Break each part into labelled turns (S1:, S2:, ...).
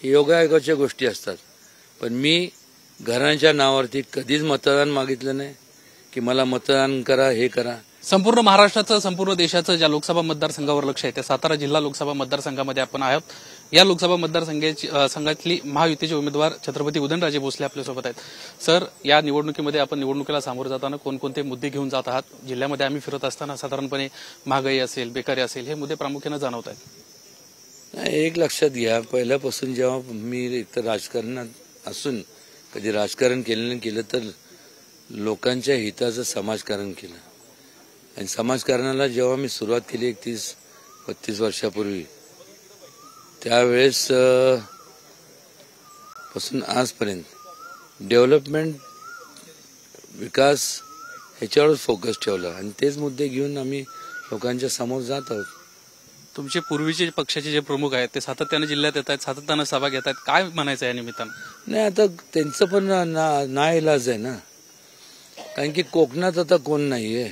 S1: योगायोगाच्या गोष्टी असतात. पण मी घरांच्या नावावरती कधीच मतदान मागितलं नाही की मला मतदान करा, हे करा.
S2: संपूर्ण महाराष्ट्राचं, संपूर्ण देशाचं ज्या लोकसभा मतदारसंघावर लक्ष आहे त्या सातारा जिल्हा लोकसभा मतदारसंघामध्ये आपण आहोत. या लोकसभा मतदारसंघातली महायुतीचे उमेदवार छत्रपती उदयनराजे भोसले आपल्यासोबत आहेत. सर, या निवडणुकीमध्ये आपण निवडणुकीला सामोरं जाताना कोणकोणते मुद्दे घेऊन जात आहात? जिल्ह्यामध्ये आम्ही फिरत असताना साधारणपणे महागाई असेल, बेकारी असेल, हे मुद्दे प्रामुख्याने जाणवत आहेत.
S1: एक लक्षात घ्या, पहिल्यापासून जेव्हा मी एकतर राजकारणात असून कधी राजकारण केलं तर लोकांच्या हिताचं समाजकारण केलं. आणि समाजकारणाला जेव्हा मी सुरुवात केली 31-32 वर्षापूर्वी, त्यावेळेस पासून आजपर्यंत डेव्हलपमेंट, विकास ह्याच्यावरच फोकस ठेवला आणि तेच मुद्दे घेऊन आम्ही लोकांच्या समोर जात आहोत.
S2: तुमचे पूर्वीचे पक्षाचे जे प्रमुख आहेत ते सातत्याने जिल्ह्यात येत आहेत, सातत्यानं सभा घेत आहेत. काय म्हणायचं या निमित्तानं?
S1: नाही, आता त्यांचं पण नाइलाज आहे ना, कारण की कोकणात आता कोण नाहीये,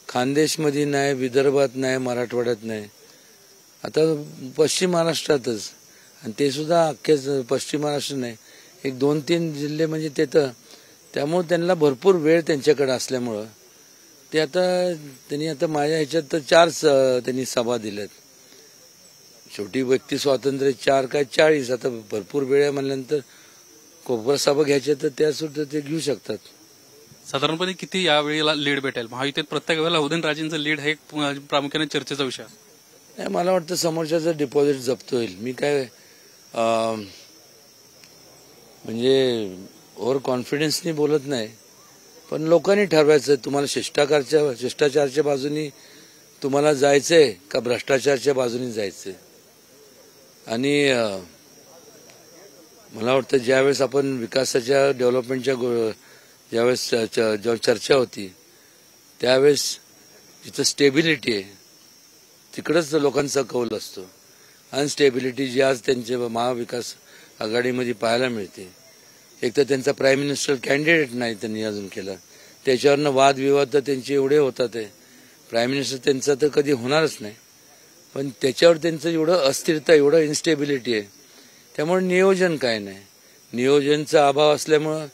S1: खानदेशमध्ये नाही, विदर्भात नाही, मराठवाड्यात नाही, आता पश्चिम महाराष्ट्रातच, आणि ते सुद्धा अख्खेच पश्चिम महाराष्ट्र नाही, 1-2-3 जिल्हे म्हणजे तिथं. त्यामुळे त्यांना भरपूर वेळ त्यांच्याकडे असल्यामुळं ते त्यांनी आता माझ्या ह्याच्यात तर 4 त्यांनी सभा दिल्यात. शेवटी व्यक्ती स्वातंत्र्य 4 काय 40, आता भरपूर वेळ आहे म्हणल्यानंतर कोपर सभा घ्यायच्या तर त्या सुद्धा ते घेऊ शकतात.
S2: साधारणपणे किती यावेळेला लीड भेटेल? महायुतीत प्रत्येक वेळेला उदयनराजेंचं लीड हे प्रामुख्याने चर्चेचा विषय आहे.
S1: मला वाटतं समोरच्याचं डिपॉझिट जप्त होईल. मी काय म्हणजे ओव्हर कॉन्फिडन्सनी बोलत नाही, पण लोकांनी ठरवायचं तुम्हाला शिष्टाचारच्या बाजूनी तुम्हाला जायचंय का भ्रष्टाचारच्या बाजूनी जायचंय. आणि मला वाटतं ज्यावेळेस आपण विकासाच्या, डेव्हलपमेंटच्या ज्यावेळेस जेव्हा चर्चा होती त्यावेळेस जिथं स्टेबिलिटी आहे तिकडंच लोकांचा कौल असतो. अनस्टेबिलिटी जी आज त्यांच्या महाविकास आघाडीमध्ये पाहायला मिळते. एक तर त्यांचा प्राईम मिनिस्टर कॅन्डिडेट नाही त्यांनी अजून केला, त्याच्यावरनं वादविवाद तर त्यांचे एवढे होतात आहे. प्राईम मिनिस्टर त्यांचा तर कधी होणारच नाही, पण त्याच्यावर त्यांचं एवढं अस्थिरता, एवढं इन्स्टेबिलिटी आहे. त्यामुळे नियोजन काय नाही, नियोजनचा अभाव असल्यामुळं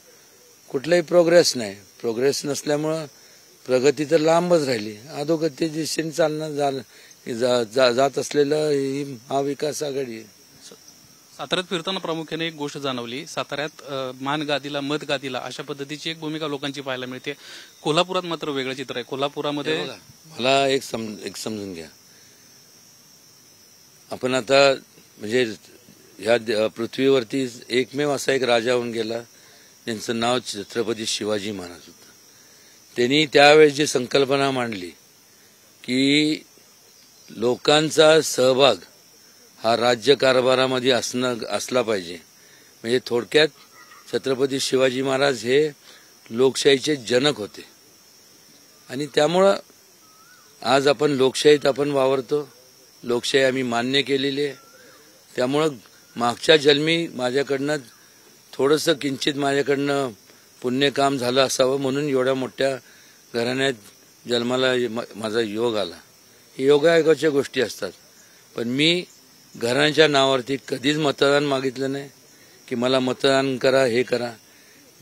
S1: कुठलाही प्रोग्रेस नाही. प्रोग्रेस नसल्यामुळं प्रगती तर लांबच राहिली, अधोगती दिशेने जात असलेलं ही महाविकास आघाडी आहे.
S2: साताऱ्यात फिरताना प्रामुख्याने एक गोष्ट जाणवली, साताऱ्यात मान गादीला मत गादीला अशा पद्धतीची एक भूमिका लोकांची पाहायला मिळते. कोल्हापुरात मात्र वेगळं चित्र आहे. कोल्हापुरामध्ये
S1: मला एक समजून घ्या, आपण आता म्हणजे ह्या पृथ्वीवरती एकमेव असा एक राजा होऊन गेला ज्यांचं नाव छत्रपती शिवाजी महाराज होतं. त्यांनी त्यावेळेस जी संकल्पना मांडली की लोकांचा सहभाग हा राज्यकारभारामध्ये असला पाहिजे. म्हणजे थोडक्यात छत्रपती शिवाजी महाराज हे लोकशाहीचे जनक होते आणि त्यामुळं आज आपण लोकशाहीत आपण वावरतो. लोकशाही आम्ही मान्य केलेली आहे. त्यामुळं मागच्या जन्मी माझ्याकडनं थोडंसं किंचित माझ्याकडनं पुण्यकाम झालं असावं म्हणून एवढ्या मोठ्या घराण्यात जन्माला माझा योग आला. हे योगायोगाच्या गोष्टी असतात. पण मी घरांच्या नावावरती कधीच मतदान मागितलं नाही की मला मतदान करा, हे करा.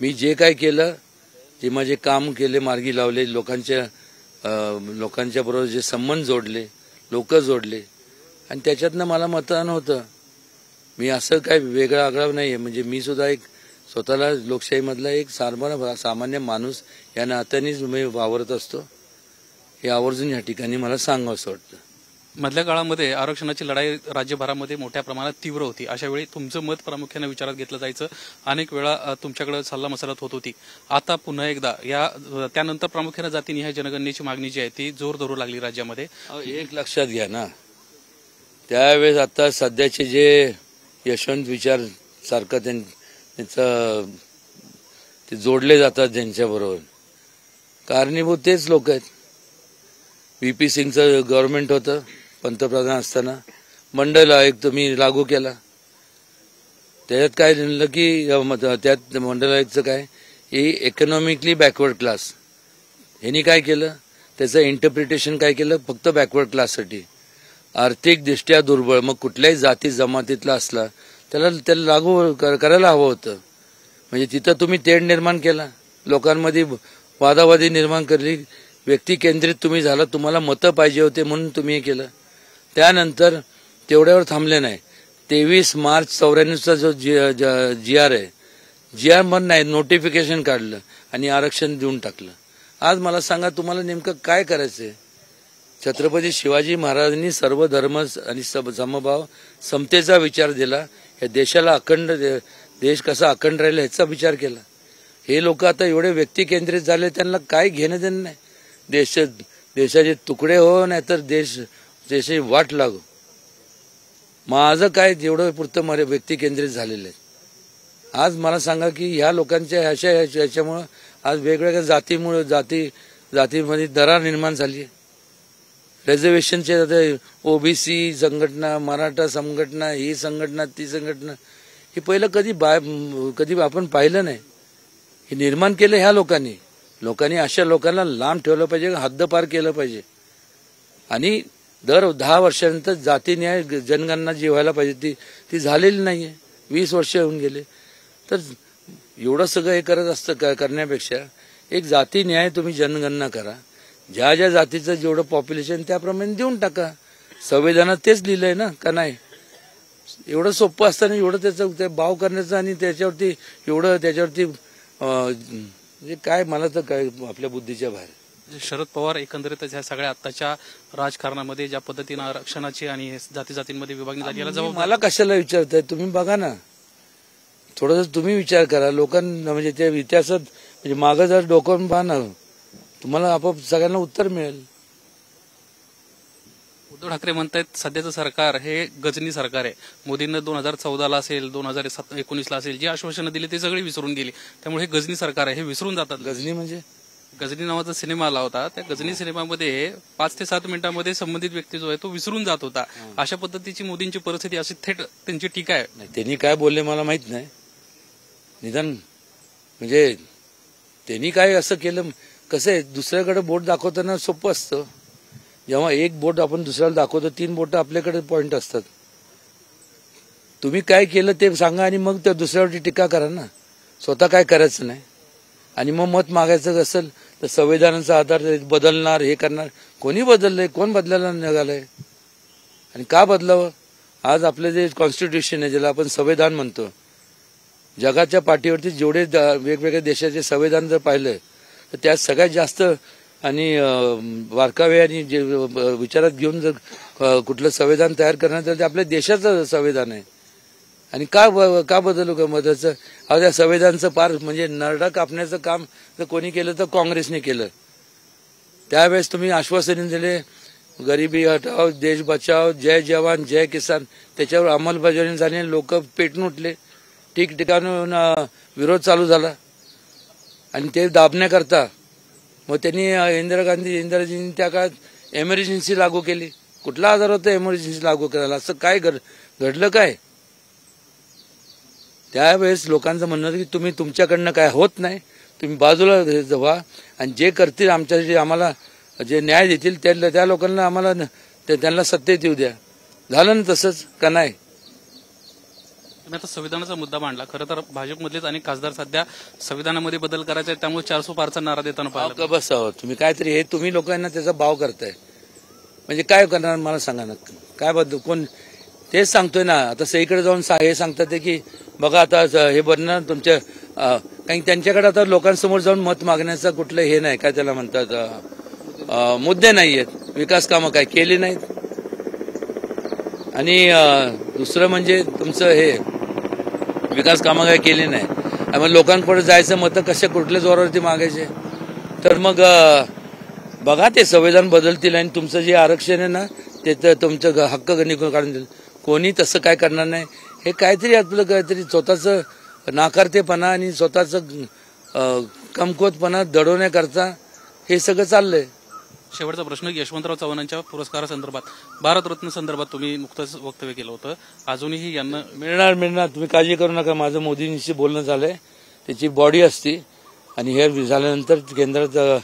S1: मी जे काय केलं, जे माझे काम केले, मार्गी लावले, लोकांच्या बरोबर जे संबंध जोडले, लोक जोडले आणि त्याच्यातनं मला मतदान होतं. मी असं काय वेगळा आगळा नाही आहे. म्हणजे मी सुद्धा एक स्वतःला लोकशाहीमधला एक सामान्य माणूस या नात्यानेच मी वावरत असतो. हे आवर्जून या ठिकाणी मला सांगावं असं वाटतं.
S2: मधल्या काळामध्ये आरक्षणाची लढाई राज्यभरामध्ये मोठ्या प्रमाणात तीव्र होती. अशा वेळी तुमचं मत प्रामुख्याने विचारात घेतलं जायचं. अनेक वेळा तुमच्याकडे सल्लामसलत होत होती. आता पुन्हा एकदा त्यानंतर प्रामुख्याने जातीनिहाय जनगणनेची मागणी जी आहे ती जोर धरू लागली राज्यामध्ये.
S1: एक लक्षात घ्या ना, त्यावेळेस आता सध्याचे जे यशवंत विचार सारखं त्यांचं ते जोडले जातात ज्यांच्याबरोबर, कारणीभूत तेच लोक आहेत. VP सिंगचं गव्हर्नमेंट होतं पंतप्रधान असताना, मंडल आयोग तुम्ही लागू केला. त्याच्यात काय झालं की त्यात मंडल आयोगचं काय, हे इकॉनॉमिकली बॅकवर्ड क्लास, ह्यांनी काय केलं, त्याचं इंटरप्रिटेशन काय केलं, फक्त बॅकवर्ड क्लाससाठी. आर्थिकदृष्ट्या दुर्बळ, मग कुठल्याही जाती जमातीतला असला त्याला लागू करायला हवं होतं. म्हणजे तिथं तुम्ही तेढ निर्माण केला, लोकांमध्ये वादावादी निर्माण करली, व्यक्ती केंद्रित तुम्ही झाला, तुम्हाला मतं पाहिजे होते म्हणून तुम्ही हे केलं. त्यानंतर तेवढ्यावर थांबले नाही. 23 मार्च 94चा जो GR आहे, GR पण नाही, नोटिफिकेशन काढलं आणि आरक्षण देऊन टाकलं. आज मला सांगा, तुम्हाला नेमकं काय करायचंय? छत्रपती शिवाजी महाराजांनी सर्व धर्म आणि समभाव समतेचा विचार दिला. या देशाला अखंड, देश कसा अखंड राहील ह्याचा विचार केला. हे लोक आता एवढे व्यक्ती केंद्रित झाले, त्यांना काय घेणं देणं नाही. देशाचे तुकडे हो, नाही तर देशाची वाट लागो. माझं काय जेवढं पुरतं माझे व्यक्ती केंद्रित झालेले आहेत. आज मला सांगा की ह्या लोकांच्या ह्याच्यामुळं आज वेगवेगळ्या जातीमध्ये दरार निर्माण झाली आहे. रिझर्वेशनचे ओबीसी संघटना, मराठा संघटना, ही संघटना, ती संघटना, हे पहिलं कधी आपण पाहिलं नाही. हे निर्माण केलं ह्या लोकांनी अशा लोकांना लांब ठेवलं पाहिजे, हद्दपार केलं पाहिजे. आणि दर 10 वर्षानंतर जाती न्याय जनगणना जी व्हायला पाहिजे ती झालेली नाहीये. 20 वर्ष होऊन गेले. तर एवढं सगळं हे करण्यापेक्षा एक जाती न्याय तुम्ही जनगणना करा. ज्या जातीचं जेवढं पॉप्युलेशन त्याप्रमाणे देऊन टाका. संविधानात तेच लिहिलंय ना, का नाही? एवढं सोपं असताना एवढं त्याचा भाव करण्याचं आणि त्याच्यावरती म्हणजे काय, मला तर काय आपल्या बुद्धीच्या बाहेर.
S2: शरद पवार एकंदरीतच ह्या सगळ्या आत्ताच्या राजकारणामध्ये ज्या पद्धतीनं आरक्षणाची आणि जातीजातींमध्ये विभागणी झाली, याला जबाबदार
S1: मला कशाला विचारताय? तुम्ही बघा ना, थोडंसं तुम्ही विचार करा. लोकांना म्हणजे त्या इतिहासात म्हणजे मागं जर डोकावून पहा ना, तुम्हाला आपोआप सगळ्यांना उत्तर मिळेल.
S2: उद्धव ठाकरे म्हणतायत सध्याचं सरकार हे गजनी सरकार आहे. मोदींना 2014ला असेल, 2019ला असेल, जी आश्वासनं दिली ते सगळी विसरून गेली. त्यामुळे हे गजनी सरकार आहे, हे विसरून जातात.
S1: गजनी म्हणजे
S2: गजनी नावाचा सिनेमा आला होता. त्या गजनी सिनेमामध्ये 5 ते 7 मिनिटांमध्ये संबंधित व्यक्ती जो आहे तो विसरून जात होता. अशा पद्धतीची मोदींची परिस्थिती, अशी थेट त्यांची टीका आहे.
S1: त्यांनी काय बोलले मला माहित नाही. निदान म्हणजे त्यांनी काय असं केलं, कसं आहे, दुसऱ्याकडे बोट दाखवताना सोपं असतं. जेव्हा एक बोट आपण दुसऱ्याला दाखवतो, 3 बोट आपल्याकडे पॉइंट असतात. तुम्ही काय केलं ते सांगा आणि मग त्या दुसऱ्यावरती टीका करा ना. स्वतः काय करायचं नाही. आणि मग मत मागायचं असेल तर संविधानाचा आधार बदलणार, हे करणार. कोणी बदललंय? कोण बदलायला निघालंय? आणि का बदलावं? आज आपलं जे कॉन्स्टिट्यूशन आहे, ज्याला आपण संविधान म्हणतो, जगाच्या पाठीवरती जेवढे वेगवेगळ्या देशाचे संविधान जर पाहिलं तर त्यात सगळ्यात जास्त आणि बारकावे आणि जे विचारात घेऊन जर कुठलं संविधान तयार करणार तर ते आपल्या देशाचं संविधान आहे. आणि का बदलू का मधाचं? त्या संविधानाचं पार म्हणजे नरडा कापण्याचं काम जर कोणी केलं तर काँग्रेसने केलं. त्यावेळेस तुम्ही आश्वासने दिले, गरिबी हटाव, देश बचाव, जय जवान जय किसान, त्याच्यावर अंमलबजावणी झाली. लोक पेटून उठले, ठिकठिकाणून विरोध चालू झाला. आणि ते दाबण्याकरता मग त्यांनी इंदिराजींनी त्या काळात एमर्जन्सी लागू केली. कुठला आजार होता एमर्जन्सी लागू करायला? असं काय घडलं काय? त्यावेळेस लोकांचं म्हणणं होतं की तुम्ही तुमच्याकडनं काय होत नाही, तुम्ही बाजूला व्हा आणि जे करतील आमच्यासाठी, आम्हाला जे न्याय देतील त्या लोकांना आम्हाला त्यांना सत्तेत येऊ द्या. झालं ना तसंच का नाही?
S2: तुम्ही आता संविधानाचा मुद्दा मांडला. खरं तर भाजपमधलेच अनेक खासदार सध्या संविधानामध्ये बदल करायचा आहे, त्यामुळे 400 पारचा नारा देताना पाहिलं.
S1: बस तुम्ही काहीतरी हे तुम्ही लोकांना त्याचा भाव करताय. म्हणजे काय करणार मला सांगा ना, काय बद्दल कोण? तेच सांगतोय ना. आता सगळीकडे जाऊन हे सांगतात की बघा आता हे बनणार तुमच्या, काही त्यांच्याकडे आता लोकांसमोर जाऊन मत मागण्याचं कुठलं हे नाही, काय त्याला म्हणतात, मुद्दे नाहीयेत. विकास कामं काय केली नाहीत. आणि दुसरं म्हणजे तुमचं हे विकास कामं काय केली नाही. मग लोकांपुढे जायचं, मतं कशा कुठल्या जोरावरती मागायचे? तर मग बघा ते संविधान बदलतील आणि तुमचं जे आरक्षण आहे ना ते तर तुमचं हक्क निघून काढून देईल. कोणी तसं काय करणार नाही. हे काहीतरी आपलं काहीतरी स्वतःचं नाकारतेपणा आणि स्वतःचं कमकुवतपणा दडवण्याकरता हे सगळं चाललंय.
S2: शेवटचा प्रश्न, यशवंतराव चव्हाणांच्या पुरस्कारासंदर्भात, भारतरत्न संदर्भात तुम्ही नुकतंच वक्तव्य केलं होतं. अजूनही यांना
S1: मिळणार. तुम्ही काळजी करू नका. माझं मोदींशी बोलणं झालंय. त्याची बॉडी असती आणि हे झाल्यानंतर केंद्रात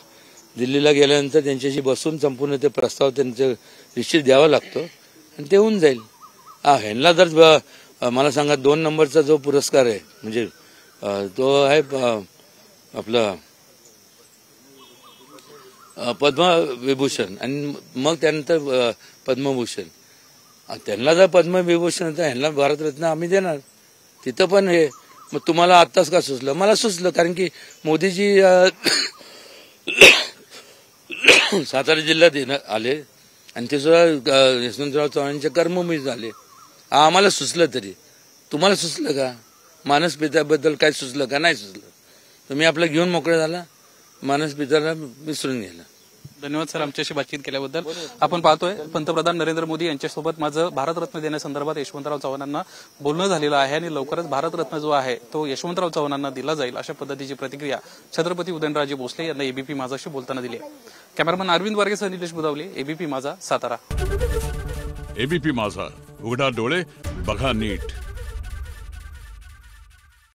S1: दिल्लीला गेल्यानंतर त्यांच्याशी बसून संपूर्ण ते प्रस्ताव त्यांचं निश्चित द्यावा लागतो आणि ते होऊन जाईल. ह्यांना जर मला सांगा 2 नंबरचा जो पुरस्कार आहे म्हणजे तो आहे आपला पद्मविभूषण आणि मग त्यानंतर पद्मभूषण. त्यांना जर पद्मविभूषण तर ह्यांना भारतरत्न आम्ही देणार. तिथं पण हे मग तुम्हाला आत्ताच का सुचलं? मला सुचलं कारण की मोदीजी सातारा जिल्ह्यात आले आणि ते सुद्धा यशवंतराव चव्हाणांच्या कर्मभूमीत झाले. आम्हाला सुचलं तरी तुम्हाला सुचलं का? मानस पित्याबद्दल काय सुचलं का? नाही सुचलं. तुम्ही आपलं घेऊन मोकळे झाला, मानस पित्याला विसरून गेला.
S2: धन्यवाद सर आमच्याशी बातचीत केल्याबद्दल. आपण पाहतोय पंतप्रधान नरेंद्र मोदी यांच्यासोबत माझं भारतरत्न देण्यासंदर्भात यशवंतराव चव्हाणांना बोलणं झालेलं आहे आणि लवकरच भारतरत्न जो आहे तो यशवंतराव चव्हाणांना दिला जाईल अशा पद्धतीची प्रतिक्रिया छत्रपती उदयनराजे भोसले यांना एबीपी माझाशी बोलताना दिली आहे. कॅमेरामन अरविंद वारगेसह निलेश बुदावले, एबीपी माझा, सातारा.
S3: एबीपी माझा, उघडा डोळे बघा नीट.